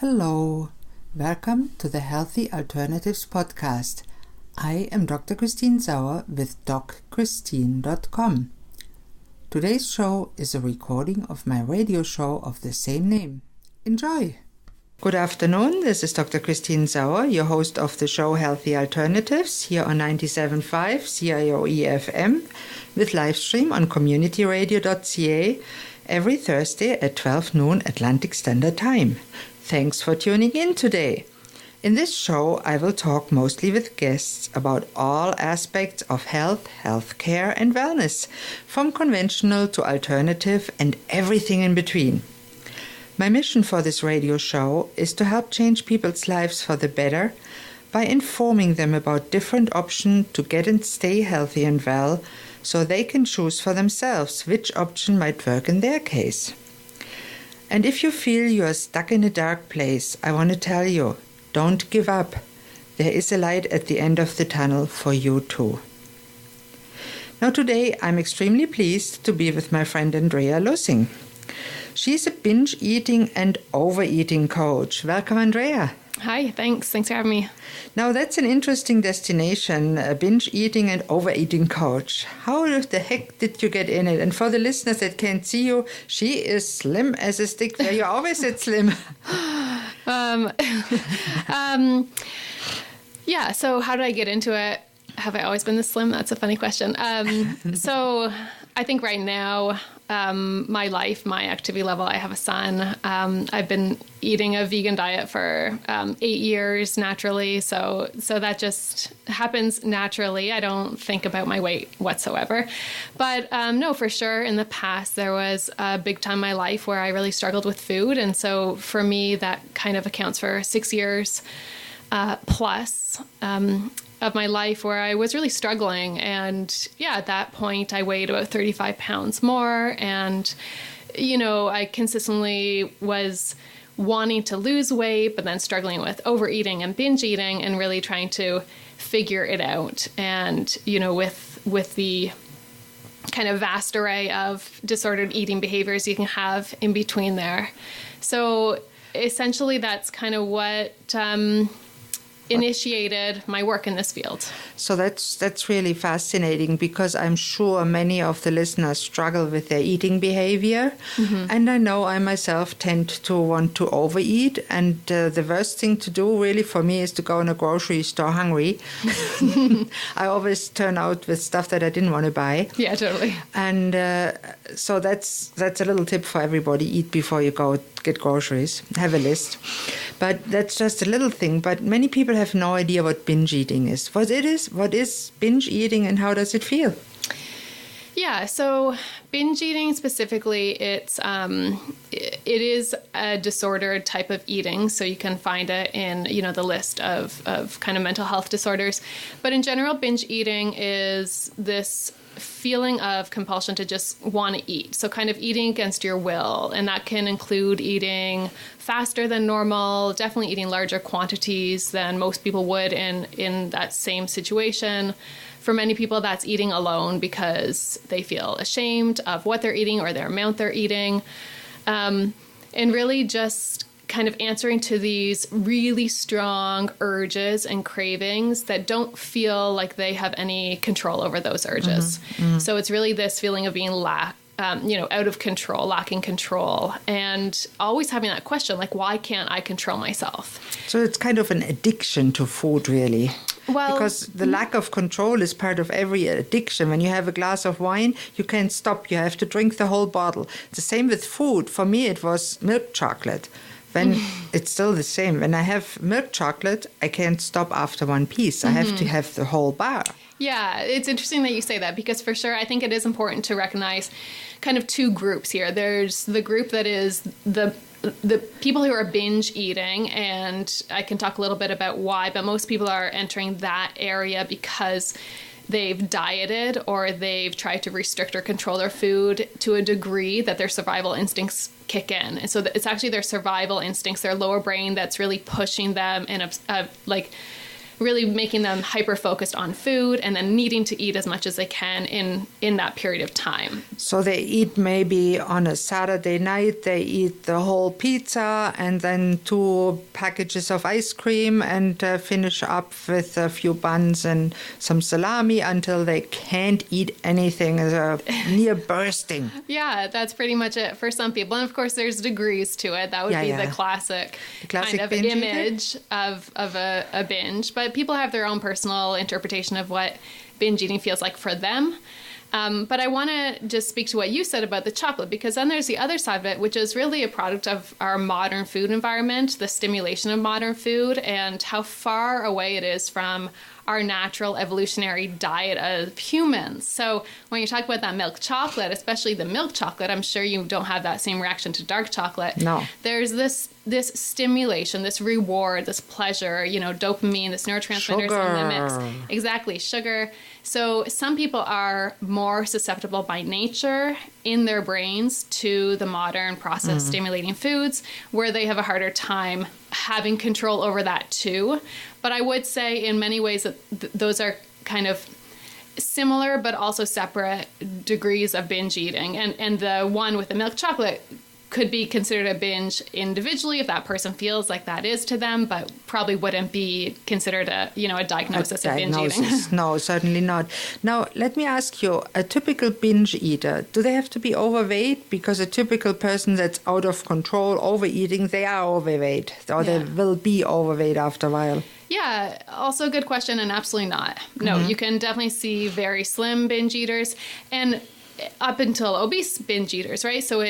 Hello, welcome to the Healthy Alternatives podcast. I am Dr. Christine Sauer with DocChristine.com. Today's show is a recording of my radio show of the same name. Enjoy! Good afternoon, this is Dr. Christine Sauer, your host of the show Healthy Alternatives here on 97.5 CIOE FM with live stream on communityradio.ca every Thursday at 12 noon Atlantic Standard Time. Thanks for tuning in today. In this show, I will talk mostly with guests about all aspects of health, healthcare, and wellness, from conventional to alternative and everything in between. My mission for this radio show is to help change people's lives for the better by informing them about different options to get and stay healthy and well, so they can choose for themselves which option might work in their case. And if you feel you are stuck in a dark place, I want to tell you, don't give up. There is a light at the end of the tunnel for you too. Now today I'm extremely pleased to be with my friend Andrea Lussing. She's a binge-eating and overeating coach. Welcome, Andrea. Hi, thanks. Thanks for having me. Now, that's an interesting destination, a binge-eating and overeating coach. How the heck did you get in it? And for the listeners that can't see you, she is slim as a stick. Where you always said slim. Yeah, so how did I get into it? Have I always been this slim? That's a funny question. So I think right now, my life, my activity level, I have a son. I've been eating a vegan diet for 8 years naturally. So that just happens naturally. I don't think about my weight whatsoever. But no, for sure, in the past, there was a big time in my life where I really struggled with food. And so for me, that kind of accounts for 6 years plus of my life where I was really struggling. And yeah, at that point I weighed about 35 pounds more. And, you know, I consistently was wanting to lose weight, but then struggling with overeating and binge eating and really trying to figure it out. And, you know, with the kind of vast array of disordered eating behaviors you can have in between there. So essentially that's kind of what, initiated my work in this field. So that's really fascinating because I'm sure many of the listeners struggle with their eating behavior. Mm-hmm. And I know I myself tend to want to overeat. And the worst thing to do really for me is to go in a grocery store hungry. I always turn out with stuff that I didn't want to buy. Yeah, totally. And so that's a little tip for everybody. Eat before you go get groceries. Have a list. But that's just a little thing. But many people have no idea what binge eating is. What is binge eating and how does it feel? Yeah, so binge eating specifically, it is a disordered type of eating. So you can find it in, you know, the list of kind of mental health disorders. But in general, binge eating is this feeling of compulsion to just want to eat. So kind of eating against your will. And that can include eating faster than normal, definitely eating larger quantities than most people would in that same situation. For many people, that's eating alone because they feel ashamed of what they're eating or their amount they're eating. And really just kind of answering to these really strong urges and cravings that don't feel like they have any control over those urges. Mm-hmm. Mm-hmm. So it's really this feeling of being out of control, lacking control, and always having that question, like, why can't I control myself? So it's kind of an addiction to food, really. Well, because the lack of control is part of every addiction. When you have a glass of wine, you can't stop. You have to drink the whole bottle. The same with food. For me, it was milk chocolate. When it's still the same. When I have milk chocolate, I can't stop after one piece. I have to have the whole bar. Yeah, it's interesting that you say that because for sure, I think it is important to recognize kind of two groups here. There's the group that is the people who are binge eating, and I can talk a little bit about why, but most people are entering that area because they've dieted or they've tried to restrict or control their food to a degree that their survival instincts kick in. And so it's actually their survival instincts, their lower brain that's really pushing them in really making them hyper-focused on food and then needing to eat as much as they can in that period of time. So they eat maybe on a Saturday night, they eat the whole pizza and then 2 packages of ice cream and finish up with a few buns and some salami until they can't eat anything, near bursting. Yeah, that's pretty much it for some people. And of course, there's degrees to it. That would be the classic kind of image of a binge. But people have their own personal interpretation of what binge eating feels like for them. But I want to just speak to what you said about the chocolate, because then there's the other side of it, which is really a product of our modern food environment, the stimulation of modern food, and how far away it is from our natural evolutionary diet of humans. So when you talk about that milk chocolate, especially the milk chocolate, I'm sure you don't have that same reaction to dark chocolate. No. There's this stimulation, this reward, this pleasure, dopamine, this neurotransmitters in the mix. Exactly, sugar. So some people are more susceptible by nature in their brains to the modern process stimulating foods, where they have a harder time having control over that too. But I would say in many ways that those are kind of similar but also separate degrees of binge eating. And the one with the milk chocolate could be considered a binge individually if that person feels like that is to them, but probably wouldn't be considered a diagnosis of binge eating. No, certainly not. Now, let me ask you, a typical binge eater, do they have to be overweight? Because a typical person that's out of control, overeating, they are overweight, or they will be overweight after a while. Yeah, also a good question, and absolutely not. No, you can definitely see very slim binge eaters, and up until obese binge eaters, right? So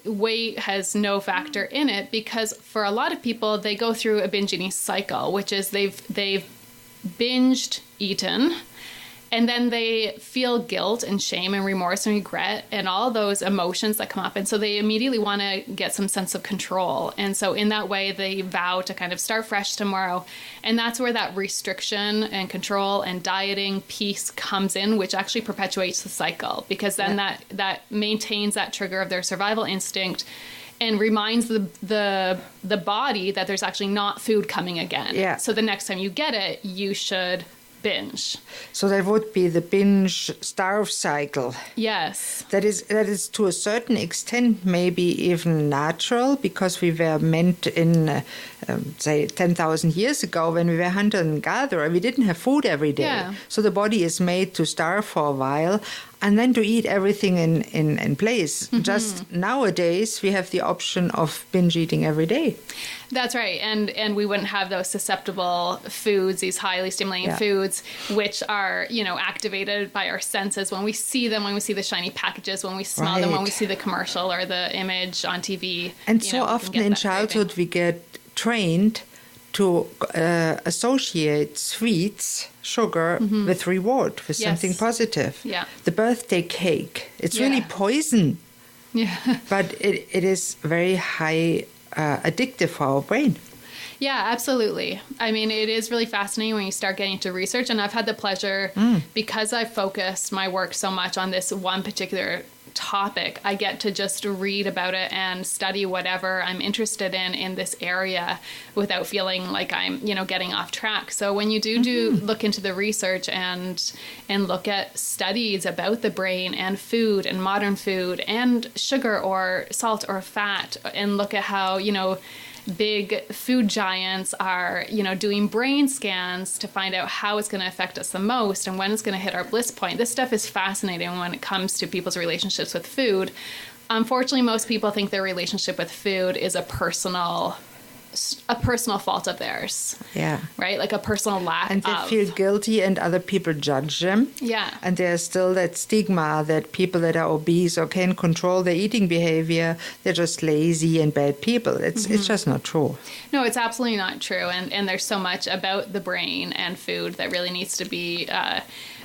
weight has no factor in it, because for a lot of people, they go through a binge eating cycle, which is they've binged eaten, and then they feel guilt and shame and remorse and regret and all those emotions that come up. And so they immediately want to get some sense of control. And so in that way, they vow to kind of start fresh tomorrow. And that's where that restriction and control and dieting piece comes in, which actually perpetuates the cycle, because then that maintains that trigger of their survival instinct and reminds the body that there's actually not food coming again. Yeah. So the next time you get it, you should binge. So that would be the binge starve cycle. Yes. That is to a certain extent maybe even natural, because we were meant in, say, 10,000 years ago when we were hunter and gatherer, we didn't have food every day. Yeah. So the body is made to starve for a while and then to eat everything in place. Just nowadays, we have the option of binge eating every day. That's right. And we wouldn't have those susceptible foods, these highly stimulating foods, which are, activated by our senses when we see them, when we see the shiny packages, when we smell them, when we see the commercial or the image on TV. And so often in childhood, we get trained to associate sweets, sugar, with reward, with something positive. Yeah. The birthday cake, it's really poison. Yeah. But it is very high addictive for our brain. Yeah, absolutely. I mean, it is really fascinating when you start getting into research. And I've had the pleasure, because I've focused my work so much on this one particular topic, I get to just read about it and study whatever I'm interested in this area without feeling like I'm, getting off track. So when you do look into the research and look at studies about the brain and food and modern food and sugar or salt or fat, and look at how, big food giants are, doing brain scans to find out how it's going to affect us the most and when it's going to hit our bliss point. This stuff is fascinating when it comes to people's relationships with food. Unfortunately, most people think their relationship with food is a personal fault of theirs. Yeah. Right? Like a personal lack of. And they feel guilty and other people judge them. Yeah. And there's still that stigma that people that are obese or can't control their eating behavior, they're just lazy and bad people. It's just not true. No, it's absolutely not true. And there's so much about the brain and food that really needs to be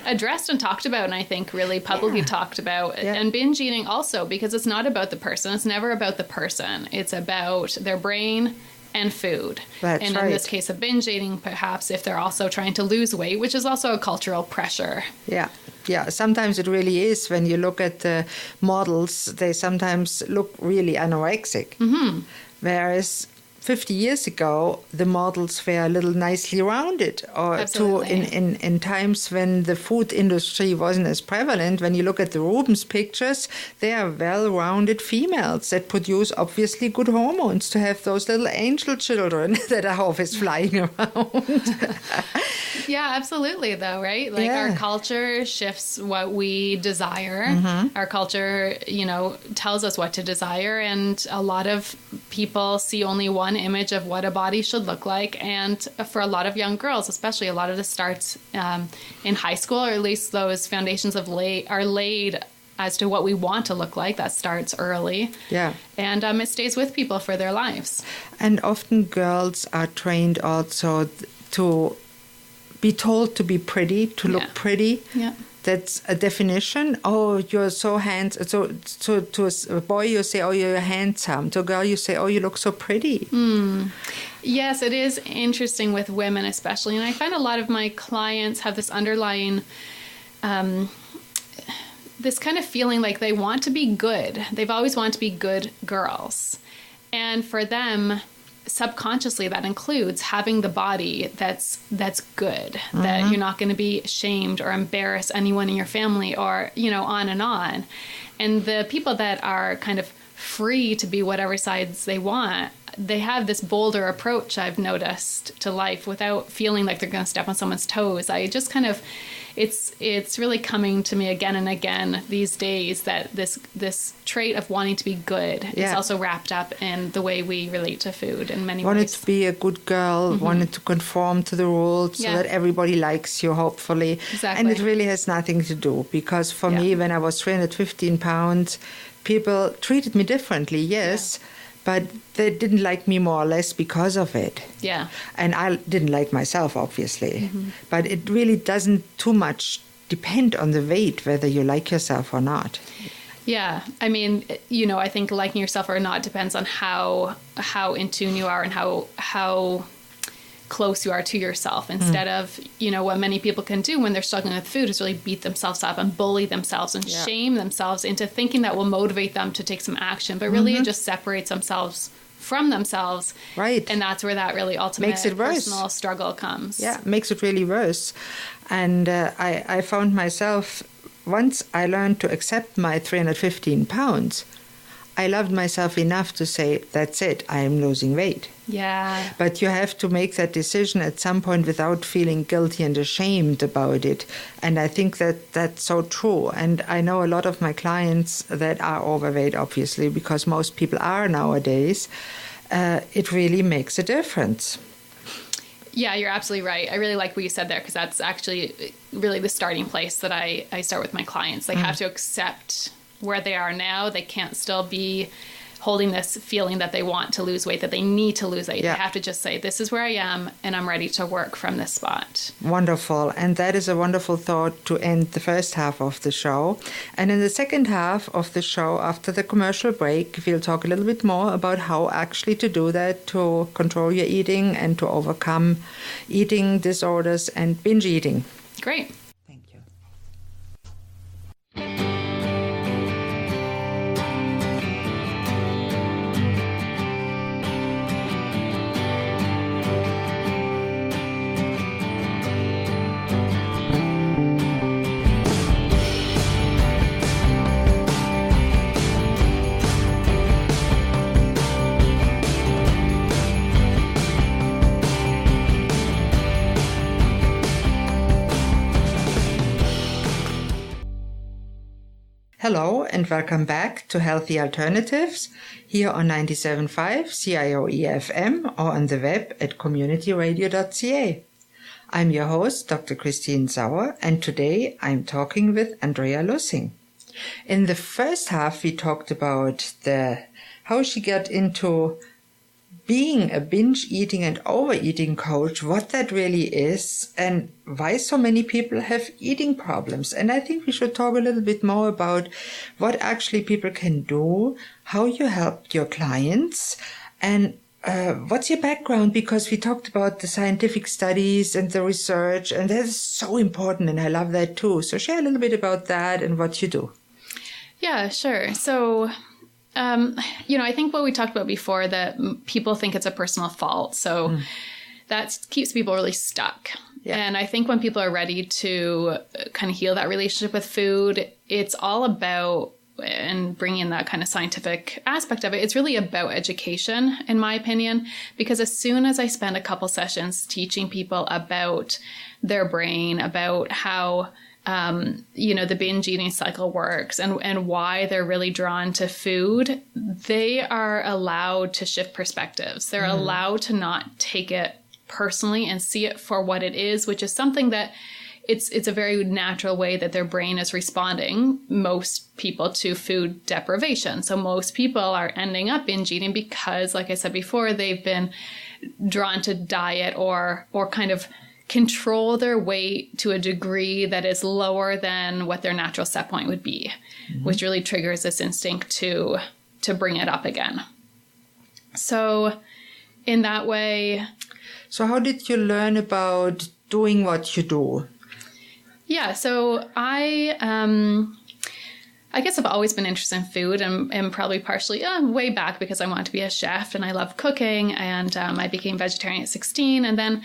addressed and talked about, and I think really publicly talked about. Yeah. And binge eating also, because it's not about the person. It's never about the person. It's about their brain and food. That's and right. in this case of binge eating, perhaps if they're also trying to lose weight, which is also a cultural pressure. Yeah. Sometimes it really is. When you look at the models, they sometimes look really anorexic. Whereas 50 years ago, the models were a little nicely rounded, or in times when the food industry wasn't as prevalent. When you look at the Rubens pictures, they are well-rounded females that produce obviously good hormones to have those little angel children that are always flying around. Yeah, absolutely, though, right? Like our culture shifts what we desire. Our culture, tells us what to desire, and a lot of people see only one image of what a body should look like. And for a lot of young girls, especially, a lot of this starts in high school, or at least those foundations are laid as to what we want to look like. That starts early. Yeah. And it stays with people for their lives. And often girls are trained also to be told to be pretty, to look pretty. Yeah. That's a definition. Oh, you're so handsome. So to a boy, you say, oh, you're handsome. To a girl, you say, oh, you look so pretty. Yes, it is interesting with women especially. And I find a lot of my clients have this underlying, this kind of feeling like they want to be good. They've always wanted to be good girls. And for them, subconsciously, that includes having the body that's good, that you're not going to be shamed or embarrass anyone in your family, or, on and on. And the people that are kind of free to be whatever sides they want, they have this bolder approach, I've noticed, to life without feeling like they're going to step on someone's toes. I just kind of, it's really coming to me again and again these days that this trait of wanting to be good is also wrapped up in the way we relate to food in many ways. Wanted to be a good girl, wanted to conform to the rules so that everybody likes you, hopefully. Exactly. And it really has nothing to do, because for me, when I was 315 pounds, people treated me differently, but they didn't like me more or less because of it. Yeah. And I didn't like myself, obviously. But it really doesn't too much depend on the weight, whether you like yourself or not. Yeah. I mean, I think liking yourself or not depends on how in tune you are and how close you are to yourself, instead of, what many people can do when they're struggling with food is really beat themselves up and bully themselves and shame themselves into thinking that will motivate them to take some action. But really it just separates themselves from themselves. Right. And that's where that really ultimate personal struggle comes. Yeah, makes it really worse. And I found myself, once I learned to accept my 315 pounds, I loved myself enough to say, that's it, I am losing weight. Yeah. But you have to make that decision at some point without feeling guilty and ashamed about it. And I think that that's so true. And I know a lot of my clients that are overweight, obviously, because most people are nowadays. It really makes a difference. Yeah, you're absolutely right. I really like what you said there, because that's actually really the starting place that I start with my clients. They have to accept where they are now. They can't still be holding this feeling that they want to lose weight, that they need to lose weight. They have to just say, this is where I am, and I'm ready to work from this spot. Wonderful. And that is a wonderful thought to end the first half of the show. And in the second half of the show, after the commercial break, we'll talk a little bit more about how actually to do that, to control your eating and to overcome eating disorders and binge eating. Great. Thank you. Hello and welcome back to Healthy Alternatives here on 97.5 CIOE FM or on the web at communityradio.ca. I'm your host, Dr. Christine Sauer, and today I'm talking with Andrea Lussing. In the first half, we talked about how she got into being a binge eating and overeating coach, what that really is, and why so many people have eating problems. And I think we should talk a little bit more about what actually people can do, how you help your clients, and what's your background, because we talked about the scientific studies and the research, and that is so important, and I love that too. So share a little bit about that and what you do. Yeah, sure. So I think what we talked about before, that people think it's a personal fault. So that keeps people really stuck. Yeah. And I think when people are ready to kind of heal that relationship with food, it's all about, and bringing in that kind of scientific aspect of it, it's really about education, in my opinion, because as soon as I spend a couple sessions teaching people about their brain, about how, the binge eating cycle works and why they're really drawn to food, they are allowed to shift perspectives. They're allowed to not take it personally and see it for what it is, which is something that it's a very natural way that their brain is responding, most people, to food deprivation. So most people are ending up binge eating because, like I said before, they've been drawn to diet or kind of control their weight to a degree that is lower than what their natural set point would be, which really triggers this instinct to bring it up again. So in that way... So how did you learn about doing what you do? Yeah, so I guess I've always been interested in food, and probably partially way back because I wanted to be a chef and I love cooking, and I became vegetarian at 16, and then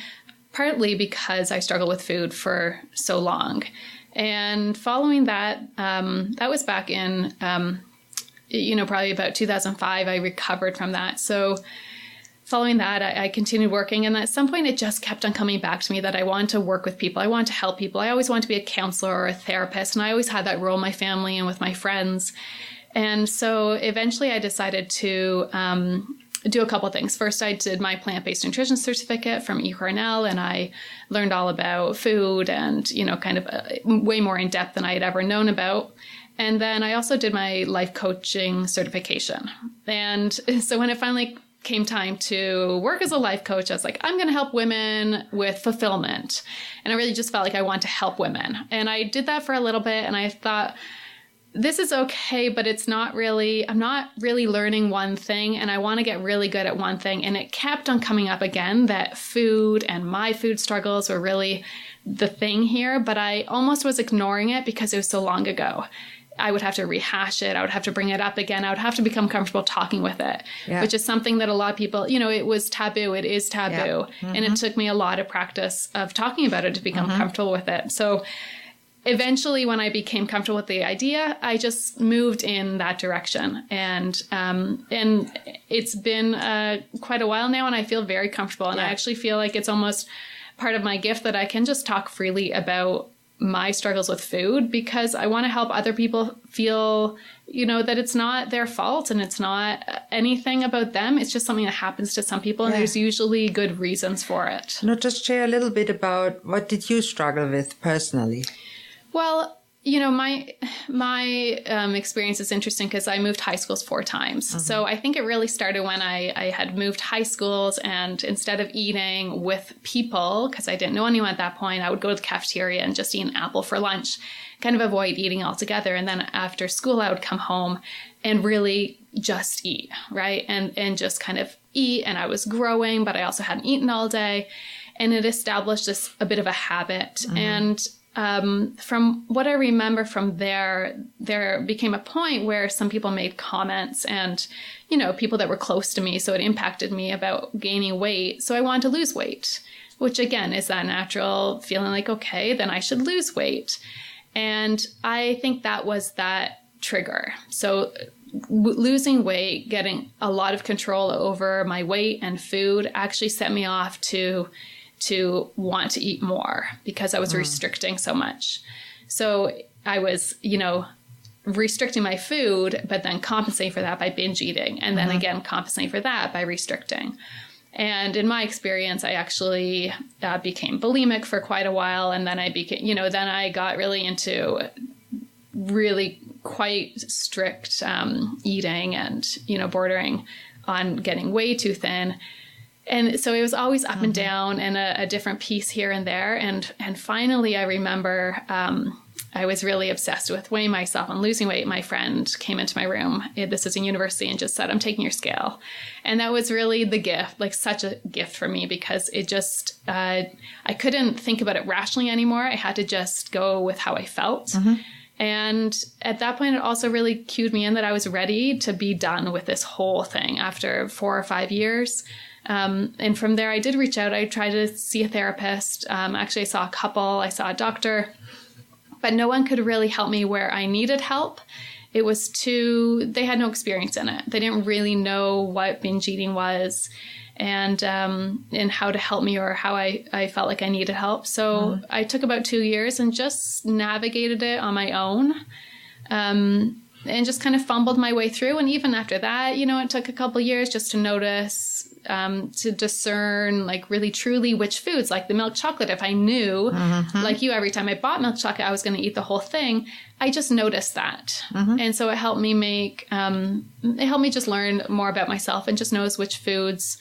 partly because I struggled with food for so long. And following that, that was back in, probably about 2005, I recovered from that. So following that, I continued working, and at some point it just kept on coming back to me that I wanted to work with people. I wanted to help people. I always wanted to be a counselor or a therapist, and I always had that role in my family and with my friends. And so eventually I decided to do a couple of things. First, I did my plant-based nutrition certificate from eCornell, and I learned all about food and, kind of way more in depth than I had ever known about. And then I also did my life coaching certification. And so when it finally came time to work as a life coach, I was like, I'm going to help women with fulfillment. And I really just felt like I want to help women. And I did that for a little bit, and I thought, this is okay, but I'm not really learning one thing, and I want to get really good at one thing. And it kept on coming up again that food and my food struggles were really the thing here, but I almost was ignoring it because it was so long ago. I would have to rehash it. I would have to bring it up again. I would have to become comfortable talking with it, which is something that a lot of people, it was taboo. It is taboo. And it took me a lot of practice of talking about it to become comfortable with it. So eventually, when I became comfortable with the idea, I just moved in that direction. And it's been quite a while now, and I feel very comfortable. And I actually feel like it's almost part of my gift that I can just talk freely about my struggles with food, because I want to help other people feel, that it's not their fault and it's not anything about them. It's just something that happens to some people, and there's usually good reasons for it. Now, just share a little bit about what did you struggle with personally? Well, my experience is interesting because I moved high schools 4 times. So I think it really started when I had moved high schools, and instead of eating with people, because I didn't know anyone at that point, I would go to the cafeteria and just eat an apple for lunch, kind of avoid eating altogether. And then after school, I would come home and really just eat, right? And just kind of eat. And I was growing, but I also hadn't eaten all day. And it established a bit of a habit. And from what I remember from there became a point where some people made comments, and, people that were close to me. So it impacted me about gaining weight. So I wanted to lose weight, which again is that natural feeling like, okay, then I should lose weight. And I think that was that trigger. So losing weight, getting a lot of control over my weight and food actually set me off to want to eat more because I was restricting so much. So I was, restricting my food, but then compensating for that by binge eating. And then again, compensating for that by restricting. And in my experience, I actually became bulimic for quite a while. And then I became, then I got really into really quite strict eating and, bordering on getting way too thin. And so it was always up and down and a different piece here and there. And finally, I remember I was really obsessed with weighing myself and losing weight. My friend came into my room, this is in university, and just said, I'm taking your scale. And that was really the gift, like such a gift for me, because it just, I couldn't think about it rationally anymore. I had to just go with how I felt. And at that point, it also really cued me in that I was ready to be done with this whole thing after 4 or 5 years. And from there, I did reach out. I tried to see a therapist. Actually, I saw a couple. I saw a doctor. But no one could really help me where I needed help. It was they had no experience in it. They didn't really know what binge eating was and how to help me or how I felt like I needed help. So I took about 2 years and just navigated it on my own. And just kind of fumbled my way through. And even after that, it took a couple years just to notice, to discern, like really truly which foods, like the milk chocolate. If I knew, like you, every time I bought milk chocolate, I was going to eat the whole thing. I just noticed that. And so it helped me just learn more about myself and just notice which foods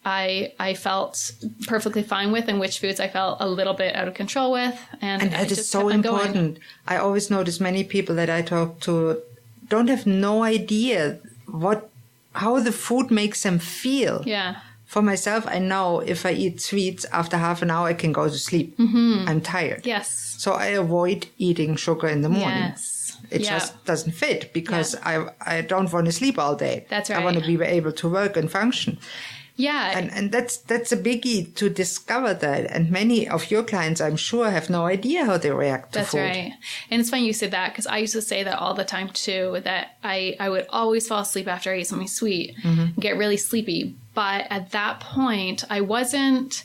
I felt perfectly fine with and which foods I felt a little bit out of control with. And that is so important. I always notice many people that I talk to don't have no idea how the food makes them feel. Yeah. For myself, I know if I eat sweets, after half an hour, I can go to sleep. I'm tired. Yes. So I avoid eating sugar in the morning. Yes. It just doesn't fit because I don't want to sleep all day. That's right. I want to be able to work and function. Yeah. And that's a biggie to discover that. And many of your clients, I'm sure, have no idea how they react to food. That's right. And it's funny you said that because I used to say that all the time too, that I would always fall asleep after I ate something sweet and get really sleepy. But at that point, I wasn't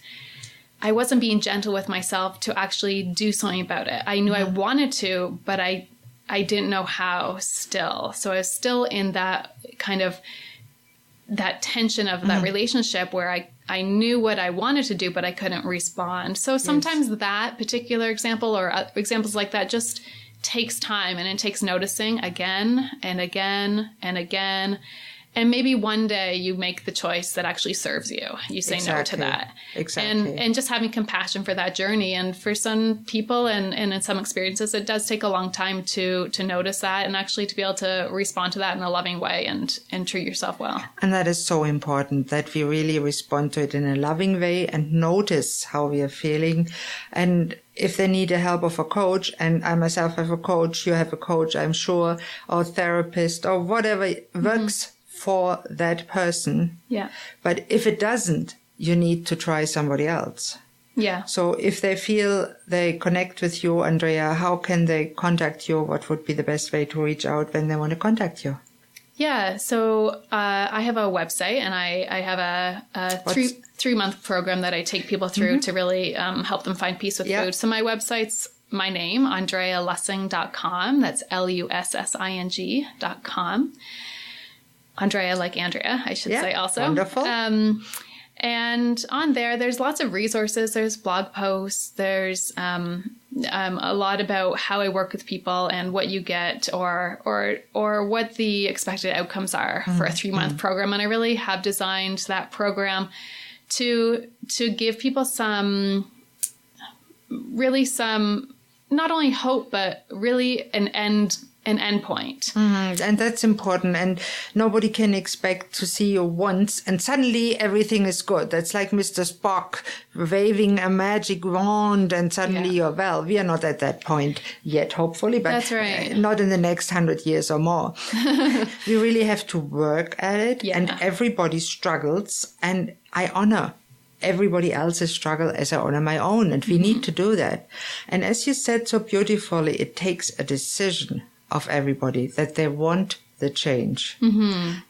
being gentle with myself to actually do something about it. I knew I wanted to, but I didn't know how still. So I was still in that kind of that tension of that relationship where I knew what I wanted to do, but I couldn't respond. So sometimes that particular example or examples like that just takes time, and it takes noticing again and again and again. And maybe one day you make the choice that actually serves you. You say no to that. Exactly. And just having compassion for that journey. And for some people and in some experiences, it does take a long time to notice that and actually to be able to respond to that in a loving way and treat yourself well. And that is so important that we really respond to it in a loving way and notice how we are feeling. And if they need the help of a coach, and I myself have a coach, you have a coach, I'm sure, or therapist or whatever works for that person. Yeah. But if it doesn't, you need to try somebody else. Yeah. So if they feel they connect with you, Andrea, how can they contact you? What would be the best way to reach out when they want to contact you? Yeah. So I have a website, and I have a 3-month program that I take people through to really help them find peace with food. So my website's my name, AndreaLussing.com. That's LUSSING.com. Andrea, like Andrea, I should say also. Wonderful. And on there's lots of resources. There's blog posts. There's a lot about how I work with people and what you get or what the expected outcomes are for a 3-month program. And I really have designed that program to give people some not only hope, but really an end point. And that's important. And nobody can expect to see you once and suddenly everything is good. That's like Mr. Spock waving a magic wand and suddenly you're well. We are not at that point yet, hopefully, but that's right. Not in the next 100 years or more. We really have to work at it, and everybody struggles, and I honor everybody else's struggle as I honor my own, and we need to do that. And as you said so beautifully, it takes a decision of everybody that they want the change,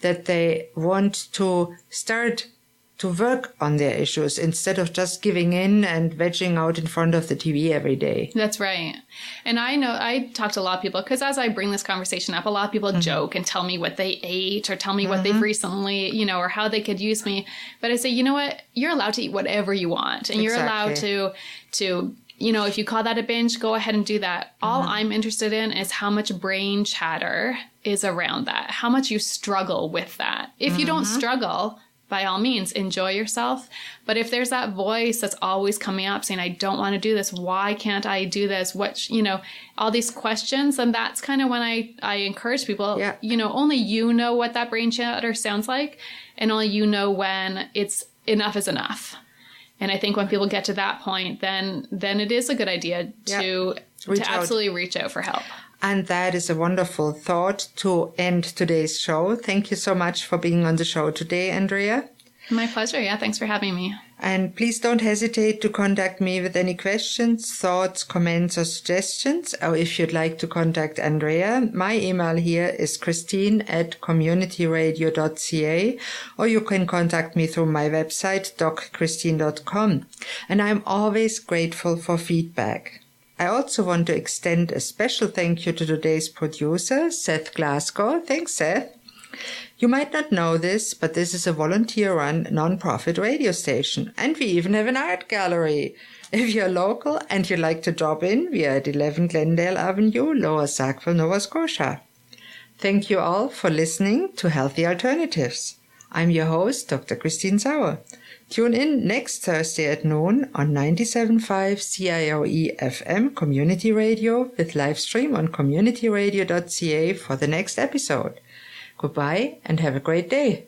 that they want to start to work on their issues instead of just giving in and vegging out in front of the TV every day. That's right. And I know I talk to a lot of people because as I bring this conversation up, a lot of people joke and tell me what they ate or tell me what they've recently, or how they could use me. But I say, you know what? You're allowed to eat whatever you want, and you're allowed to if you call that a binge, go ahead and do that. All I'm interested in is how much brain chatter is around that, how much you struggle with that. If you don't struggle, by all means, enjoy yourself. But if there's that voice that's always coming up saying, I don't want to do this, why can't I do this? What, all these questions, and that's kind of when I encourage people, only you know what that brain chatter sounds like, and only you know when it's enough is enough. And I think when people get to that point, then it is a good idea to absolutely reach out for help. And that is a wonderful thought to end today's show. Thank you so much for being on the show today, Andrea. My pleasure. Yeah, thanks for having me. And please don't hesitate to contact me with any questions, thoughts, comments, or suggestions. Or if you'd like to contact Andrea, my email here is christine@communityradio.ca, or you can contact me through my website, docchristine.com. And I'm always grateful for feedback. I also want to extend a special thank you to today's producer, Seth Glasgow. Thanks, Seth. You might not know this, but this is a volunteer-run non-profit radio station, and we even have an art gallery. If you're local and you'd like to drop in, we are at 11 Glendale Avenue, Lower Sackville, Nova Scotia. Thank you all for listening to Healthy Alternatives. I'm your host, Dr. Christine Sauer. Tune in next Thursday at noon on 97.5 CIOE FM Community Radio with live stream on communityradio.ca for the next episode. Goodbye and have a great day.